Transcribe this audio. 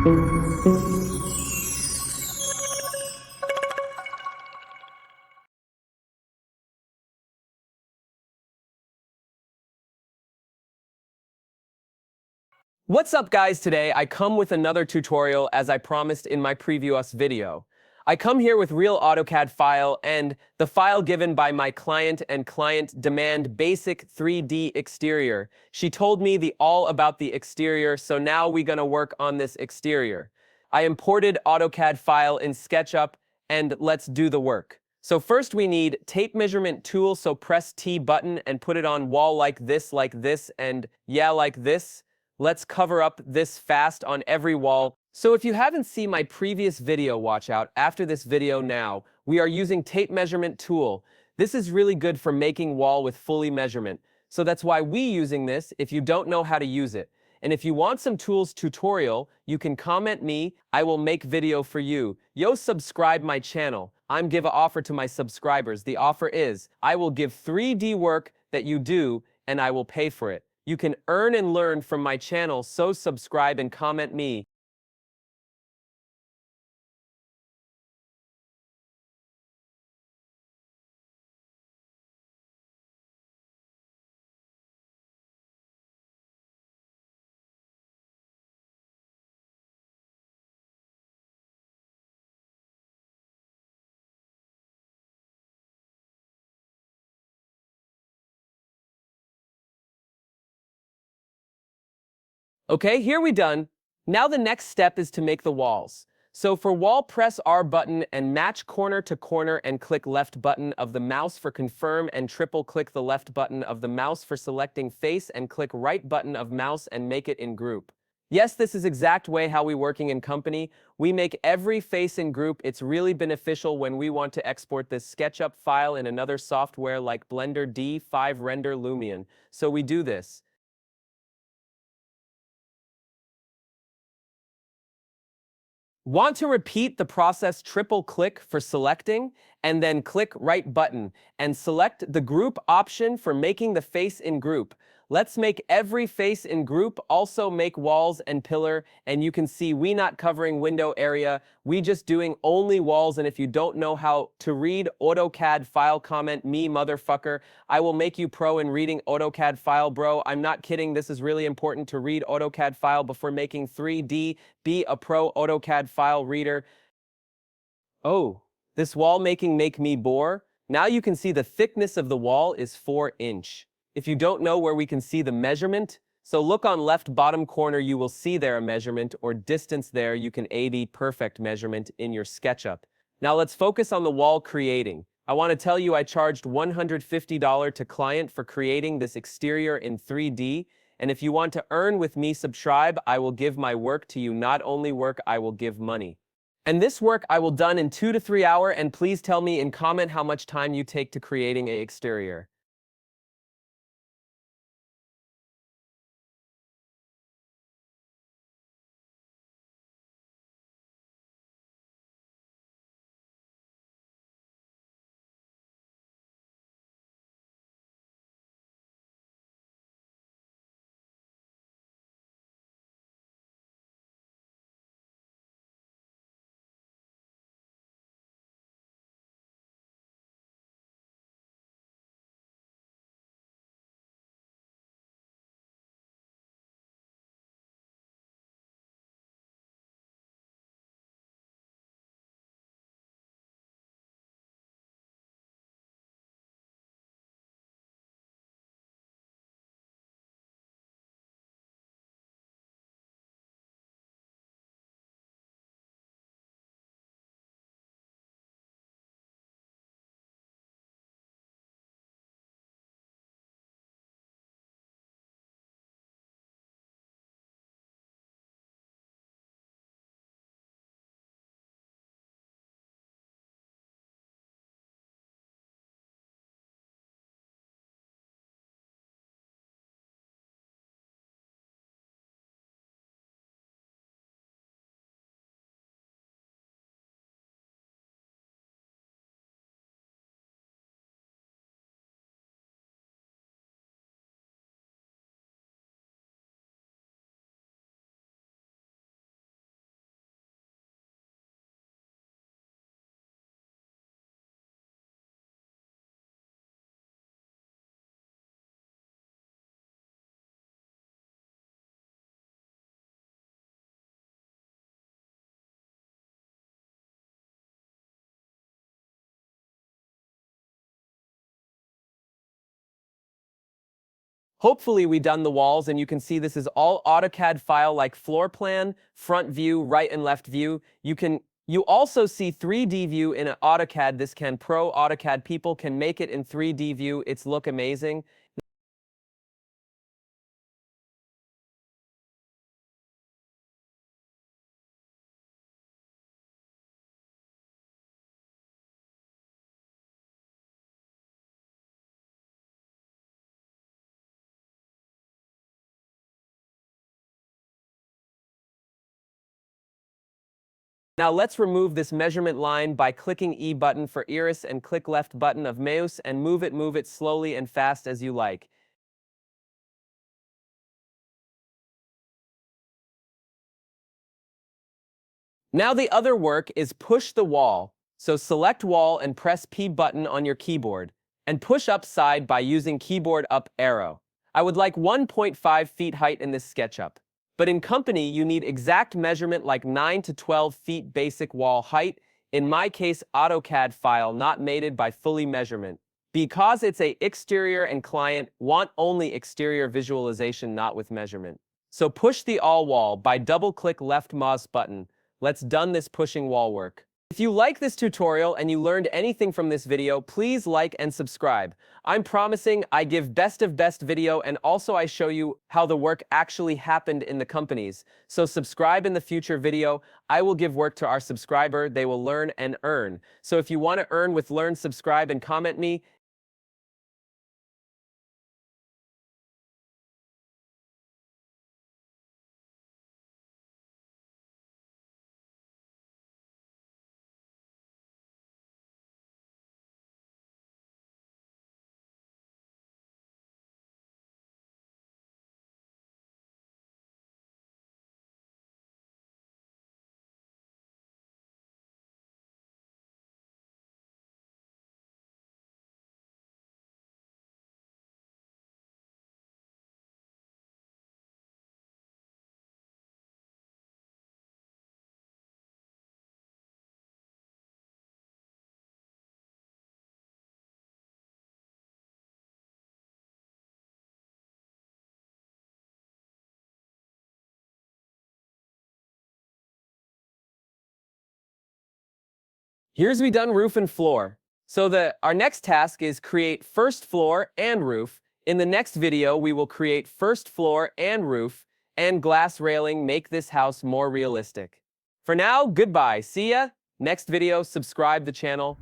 What's up guys, today I come with another tutorial as I promised in my previous video. I come here with real AutoCAD file and the file given by my client and client demand basic 3D exterior. She told me all about the exterior, so now we're gonna work on this exterior. I imported AutoCAD file in SketchUp and let's do the work. So first we need tape measurement tool, so press T button and put it on wall like this, and yeah, like this. Let's cover up this fast on every wall. So if you haven't seen my previous video, watch out after this video now. We are using tape measurement tool. This is really good for making wall with fully measurement. So that's why we using this if you don't know how to use it. And if you want some tools tutorial, you can comment me, I will make video for you. Yo, subscribe my channel. I'm give a offer to my subscribers. The offer is, I will give 3D work that you do and I will pay for it. You can earn and learn from my channel, so subscribe and comment me. Okay, here we done. Now the next step is to make the walls. So for wall, press R button and match corner to corner and click left button of the mouse for confirm and triple click the left button of the mouse for selecting face and click right button of mouse and make it in group. Yes, this is exact way how we working in company. We make every face in group. It's really beneficial when we want to export this SketchUp file in another software like Blender D5 Render Lumion. So we do this. Want to repeat the process, triple click for selecting and then click right button and select the group option for making the face in group. Let's make every face in group, also make walls and pillar, and you can see we not covering window area, we just doing only walls. And if you don't know how to read AutoCAD file, comment me, motherfucker. I will make you pro in reading AutoCAD file, bro. I'm not kidding, this is really important to read AutoCAD file before making 3D. Be a pro AutoCAD file reader. Oh, this wall making make me bore. Now you can see the thickness of the wall is 4 inch. If you don't know where we can see the measurement, so look on left bottom corner, you will see there a measurement or distance there. You can 80 perfect measurement in your SketchUp. Now let's focus on the wall creating. I want to tell you I charged $150 to client for creating this exterior in 3D. And if you want to earn with me, subscribe, I will give my work to you. Not only work, I will give money. And this work I will done in 2 to 3 hours, and please tell me in comment how much time you take to creating a exterior. Hopefully we done the walls, and you can see this is all AutoCAD file like floor plan, front view, right and left view. You also see 3D view in an AutoCAD. This can pro AutoCAD people can make it in 3D view. It's look amazing. Now let's remove this measurement line by clicking E button for iris and click left button of mouse and move it slowly and fast as you like. Now the other work is push the wall. So select wall and press P button on your keyboard and push up side by using keyboard up arrow. I would like 1.5 feet height in this SketchUp. But in company, you need exact measurement like 9 to 12 feet basic wall height. In my case, AutoCAD file not mated by fully measurement. Because it's a exterior and client want only exterior visualization not with measurement. So push the all wall by double click left mouse button. Let's done this pushing wall work. If you like this tutorial and you learned anything from this video, please like and subscribe. I'm promising I give best of best video, and also I show you how the work actually happened in the companies. So subscribe in the future video. I will give work to our subscriber. They will learn and earn. So if you want to earn with learn, subscribe and comment me. Here's we done roof and floor. So our next task is create first floor and roof. In the next video, we will create first floor and roof and glass railing, make this house more realistic. For now, goodbye. See ya. Next video, subscribe the channel.